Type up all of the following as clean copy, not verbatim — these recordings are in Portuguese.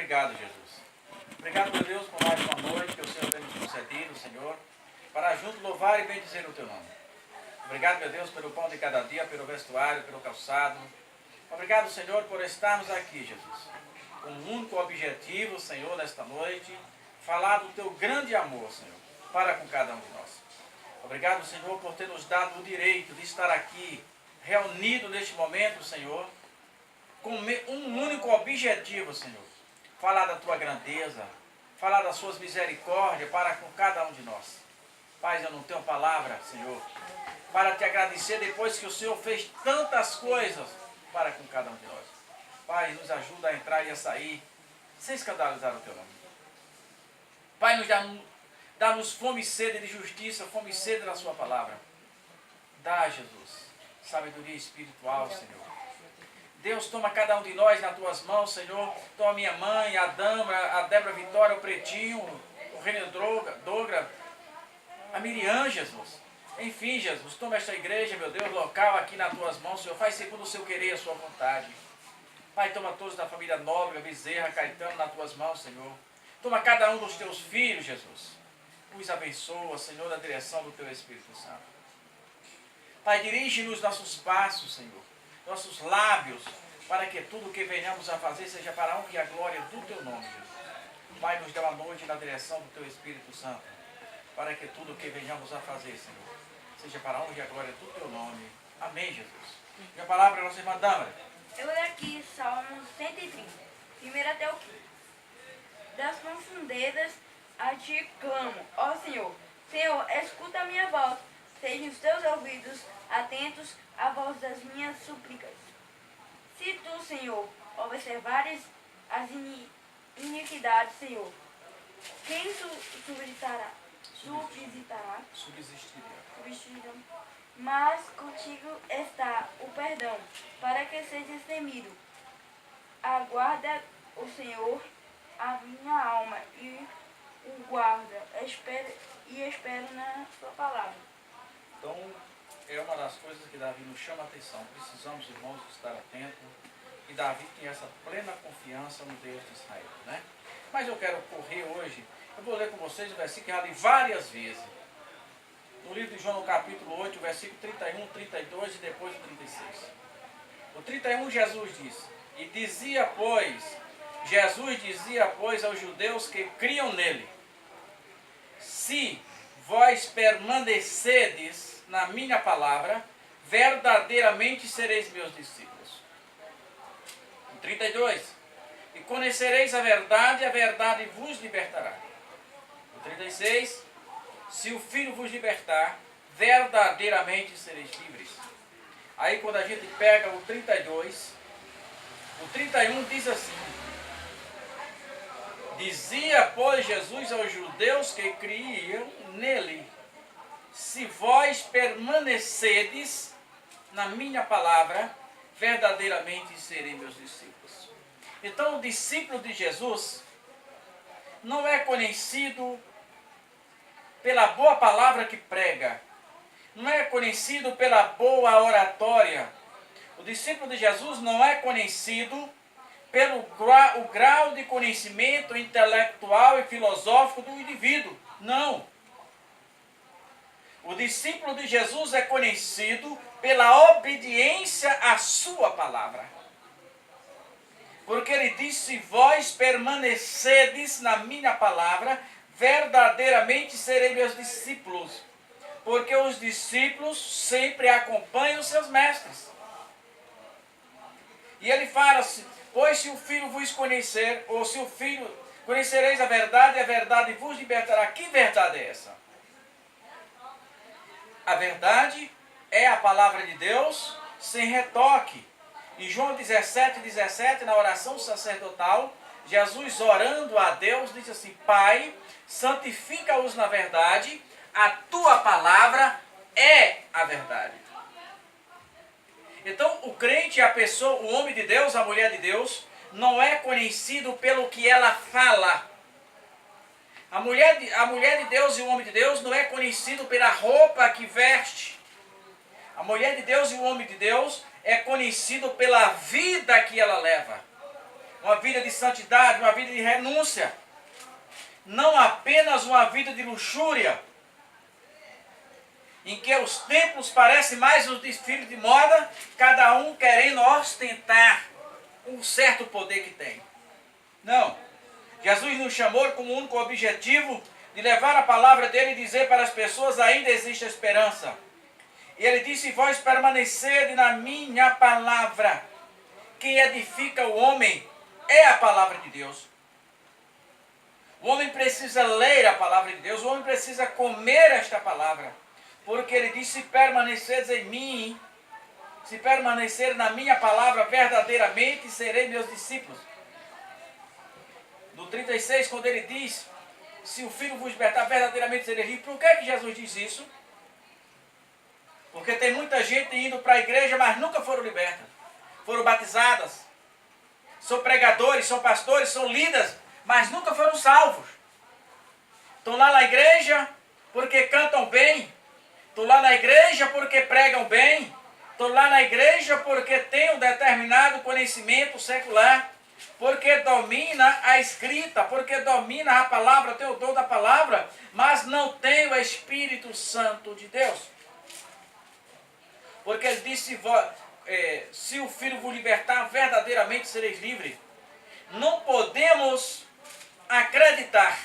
obrigado, Jesus. Obrigado, meu Deus, por mais uma noite que o Senhor tem nos concedido, Senhor, para junto louvar e bendizer o Teu nome. Obrigado, meu Deus, pelo pão de cada dia, pelo vestuário, pelo calçado. Obrigado, Senhor, por estarmos aqui, Jesus. Com um único objetivo, Senhor, nesta noite, falar do Teu grande amor, Senhor, para com cada um de nós. Obrigado, Senhor, por ter nos dado o direito de estar aqui, reunido neste momento, Senhor, com um único objetivo, Senhor. Falar da Tua grandeza, falar das Suas misericórdias para com cada um de nós. Pai, eu não tenho palavra, Senhor, para te agradecer depois que o Senhor fez tantas coisas para com cada um de nós. Pai, nos ajuda a entrar e a sair, sem escandalizar o Teu nome. Pai, dá-nos fome e sede de justiça, fome e sede da Sua palavra. Dá, Jesus, sabedoria espiritual, Senhor. Deus, toma cada um de nós nas Tuas mãos, Senhor. Toma minha mãe, a Dama, a Débora Vitória, o Pretinho, o René Dogra, a Miriam, Jesus. Enfim, Jesus, toma esta igreja, meu Deus, local aqui nas Tuas mãos, Senhor. Faz segundo o Seu querer e a Sua vontade. Pai, toma todos da família Nóbrega, Bezerra, Caetano nas Tuas mãos, Senhor. Toma cada um dos Teus filhos, Jesus. Os abençoa, Senhor, na direção do Teu Espírito Santo. Pai, dirige-nos nossos passos, Senhor. Nossos lábios, para que tudo o que venhamos a fazer seja para a honra e a glória do Teu nome, Jesus. Pai, nos dê uma noite na direção do Teu Espírito Santo, para que tudo o que venhamos a fazer, Senhor, seja para a honra e a glória do Teu nome. Amém, Jesus. E a palavra é a nossa irmã Dâmara. Eu leio aqui Salmo 130, primeiro até o 15. Das profundezas a Ti clamo, ó Senhor. Senhor, escuta a minha voz, sejam os Teus ouvidos atentos à voz das minhas súplicas. Se Tu, Senhor, observares as iniquidades, Senhor, quem subsistirá? Mas contigo está o perdão, para que sejas temido. Aguarda o Senhor a minha alma e o guarda, espero na Sua palavra. Então, é uma das coisas que Davi nos chama a atenção. Precisamos, irmãos, estar atentos. E Davi tem essa plena confiança no Deus de Israel, né? Mas eu quero correr hoje. Eu vou ler com vocês o versículo que eu li várias vezes. No livro de João, no capítulo 8, versículo 31, 32 e depois o 36. No 31, Jesus diz: Jesus dizia, pois, aos judeus que criam nele: se vós permanecerdes na minha palavra, verdadeiramente sereis meus discípulos. No 32, e conhecereis a verdade vos libertará. No 36, se o Filho vos libertar, verdadeiramente sereis livres. Aí quando a gente pega o 32, o 31 diz assim: dizia, pois, Jesus aos judeus que criam nele: se vós permanecerdes na minha palavra, verdadeiramente sereis meus discípulos. Então, o discípulo de Jesus não é conhecido pela boa palavra que prega, não é conhecido pela boa oratória. O discípulo de Jesus não é conhecido pelo o grau de conhecimento intelectual e filosófico do indivíduo. Não. O discípulo de Jesus é conhecido pela obediência à Sua palavra. Porque Ele disse: se vós permanecerdes na minha palavra, verdadeiramente serei meus discípulos. Porque os discípulos sempre acompanham os seus mestres. E Ele fala assim: pois se o Filho vos conhecer, ou se o Filho conhecereis a verdade vos libertará. Que verdade é essa? A verdade é a palavra de Deus sem retoque. Em João 17, na oração sacerdotal, Jesus, orando a Deus, diz assim: Pai, santifica-os na verdade, a Tua palavra é a verdade. Então, o crente, a pessoa, o homem de Deus, a mulher de Deus, não é conhecido pelo que ela fala. A mulher de Deus e o homem de Deus não é conhecido pela roupa que veste. A mulher de Deus e o homem de Deus é conhecido pela vida que ela leva. uma vida de santidade, uma vida de renúncia. Não apenas uma vida de luxúria, em que os templos parecem mais um desfile de moda, cada um querendo ostentar um certo poder que tem. Não. Jesus nos chamou com o único objetivo de levar a palavra dele e dizer para as pessoas: ainda existe esperança. E ele disse: vós permanecede na minha palavra. Quem edifica o homem é a palavra de Deus. O homem precisa ler a palavra de Deus, o homem precisa comer esta palavra. Porque ele disse: se permaneceres em mim, se permanecer na minha palavra verdadeiramente, serei meus discípulos. No 36, quando ele diz: se o Filho vos libertar, verdadeiramente sereis livres. Por que Jesus diz isso? Porque tem muita gente indo para a igreja, mas nunca foram libertas. Foram batizadas. São pregadores, são pastores, são líderes, mas nunca foram salvos. Estão lá na igreja porque cantam bem. Estão lá na igreja porque pregam bem. Estão lá na igreja porque têm um determinado conhecimento secular. Porque domina a escrita, porque domina a palavra, tem o dom da palavra, mas não tem o Espírito Santo de Deus. Porque ele disse: se o Filho vos libertar, verdadeiramente sereis livres. Não podemos acreditar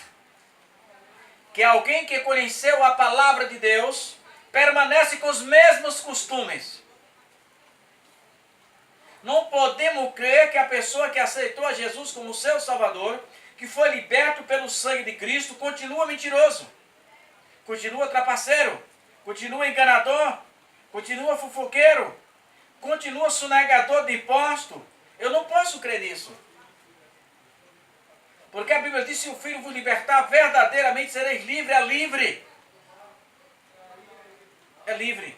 que alguém que conheceu a palavra de Deus permanece com os mesmos costumes. Não podemos crer que a pessoa que aceitou a Jesus como seu Salvador, que foi liberto pelo sangue de Cristo, continua mentiroso, continua trapaceiro, continua enganador, continua fofoqueiro, continua sonegador de imposto. Eu não posso crer nisso. Porque a Bíblia diz: se o Filho vos libertar, verdadeiramente sereis livre. É livre. É livre.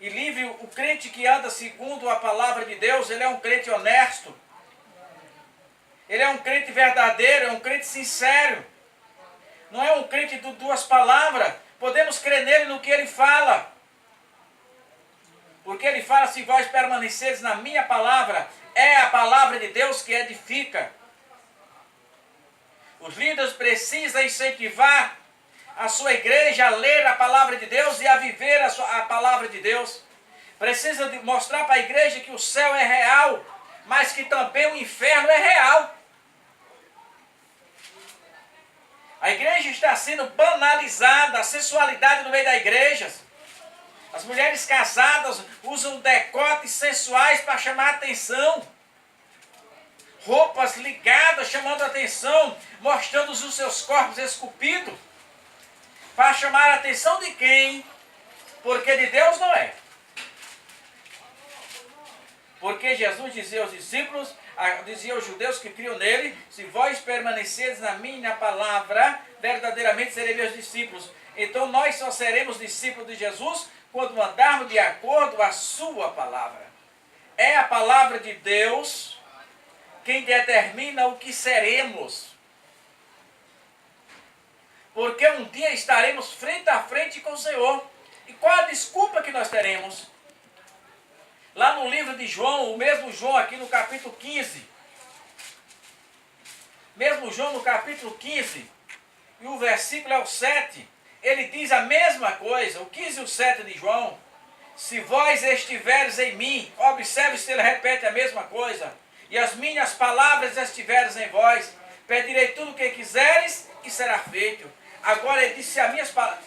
E livre, o crente que anda segundo a palavra de Deus, ele é um crente honesto. Ele é um crente verdadeiro, é um crente sincero. Não é um crente de duas palavras. Podemos crer nele no que ele fala. Porque ele fala: se vós permaneceres na minha palavra, é a palavra de Deus que edifica. Os líderes precisam incentivar a sua igreja a ler a palavra de Deus e a viver a palavra de Deus. Precisa mostrar para a igreja que o céu é real, mas que também o inferno é real. A igreja está sendo banalizada, a sensualidade no meio da igreja. As mulheres casadas usam decotes sensuais para chamar a atenção. Roupas ligadas chamando a atenção, mostrando os seus corpos esculpidos. Para chamar a atenção de quem? Porque de Deus não é. Porque Jesus dizia aos discípulos, dizia aos judeus que criam nele: se vós permaneceres na minha palavra, verdadeiramente sereis meus discípulos. Então nós só seremos discípulos de Jesus quando andarmos de acordo com a sua palavra. É a palavra de Deus quem determina o que seremos. Porque um dia estaremos frente a frente com o Senhor. E qual a desculpa que nós teremos? Lá no livro de João, o mesmo João aqui no capítulo 15. Mesmo João no capítulo 15, e o versículo é o 7. Ele diz a mesma coisa, o 15 e o 7 de João. Se vós estiveres em mim, observe se ele repete a mesma coisa. E as minhas palavras estiveres em vós, pedirei tudo o que quiseres e será feito. Agora ele disse: as minhas palavras.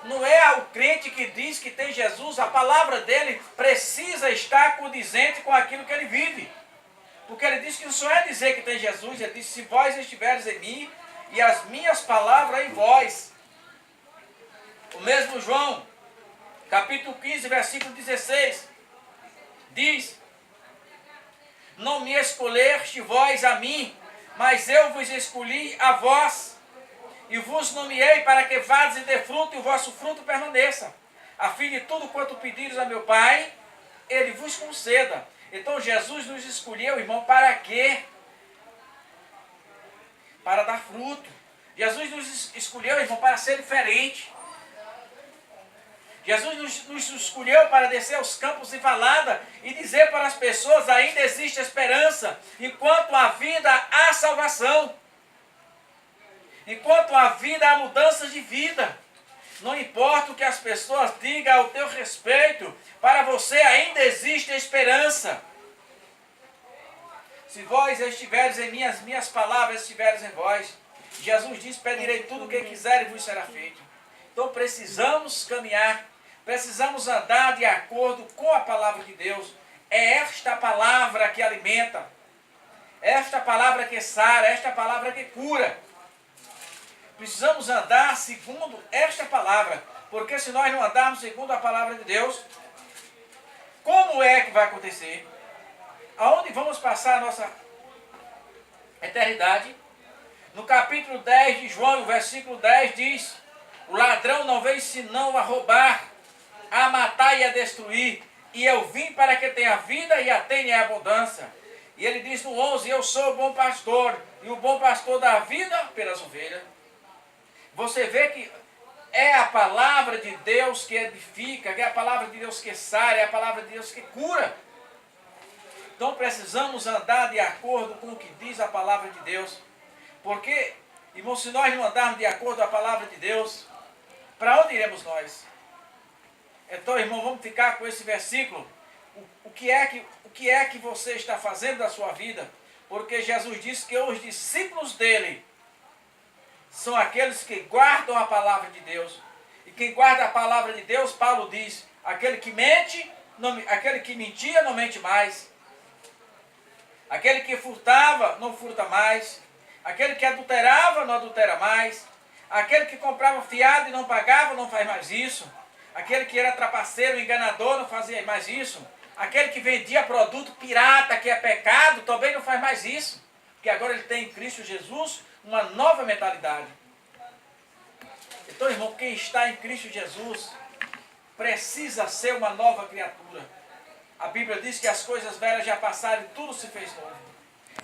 Não é o crente que diz que tem Jesus, a palavra dele precisa estar condizente com aquilo que ele vive. Porque ele disse que não só é dizer que tem Jesus, ele disse: se vós estiveres em mim e as minhas palavras em vós. O mesmo João, capítulo 15, versículo 16, diz: não me escolheste vós a mim, mas eu vos escolhi a vós, e vos nomeei para que vades e dê fruto, e o vosso fruto permaneça, a fim de tudo quanto pedires a meu Pai, ele vos conceda. Então Jesus nos escolheu, irmão, para quê? Para dar fruto. Jesus nos escolheu, irmão, para ser diferente. Jesus nos escolheu para descer aos campos de Valada e dizer para as pessoas: ainda existe esperança. Enquanto há vida, há salvação. Enquanto há vida, há mudanças de vida. Não importa o que as pessoas digam ao teu respeito, para você ainda existe esperança. Se vós estiveres em minhas palavras estiveres em vós. Jesus diz: pedirei tudo o que quiser e vos será feito. Então precisamos caminhar, precisamos andar de acordo com a palavra de Deus. É esta palavra que alimenta, é esta palavra que sara, é esta palavra que cura. Precisamos andar segundo esta palavra, porque se nós não andarmos segundo a palavra de Deus, como é que vai acontecer? Aonde vamos passar a nossa eternidade? No capítulo 10 de João, no versículo 10 diz: o ladrão não veio senão a roubar, a matar e a destruir, e eu vim para que tenha vida e a tenha em abundância. E ele diz no 11: eu sou o bom pastor, e o bom pastor dá vida pelas ovelhas. Você vê que é a palavra de Deus que edifica, que é a palavra de Deus que sara, é a palavra de Deus que cura. Então precisamos andar de acordo com o que diz a palavra de Deus. Porque, irmão, se nós não andarmos de acordo com a palavra de Deus, para onde iremos nós? Então, irmão, vamos ficar com esse versículo. O que é que você está fazendo da sua vida? Porque Jesus disse que os discípulos dele são aqueles que guardam a palavra de Deus. E quem guarda a palavra de Deus, Paulo diz: aquele que mente, aquele que mentia não mente mais. Aquele que furtava, não furta mais. Aquele que adulterava, não adultera mais. Aquele que comprava fiado e não pagava, não faz mais isso. Aquele que era trapaceiro, enganador, não fazia mais isso. Aquele que vendia produto pirata, que é pecado, também não faz mais isso. Porque agora ele tem em Cristo Jesus uma nova mentalidade. Então, irmão, quem está em Cristo Jesus precisa ser uma nova criatura. A Bíblia diz que as coisas velhas já passaram e tudo se fez novo.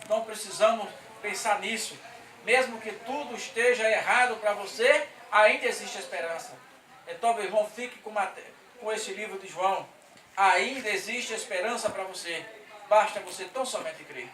Então precisamos pensar nisso. Mesmo que tudo esteja errado para você, ainda existe esperança. Então, meu irmão, fique com esse livro de João. Ainda existe esperança para você. Basta você tão somente crer.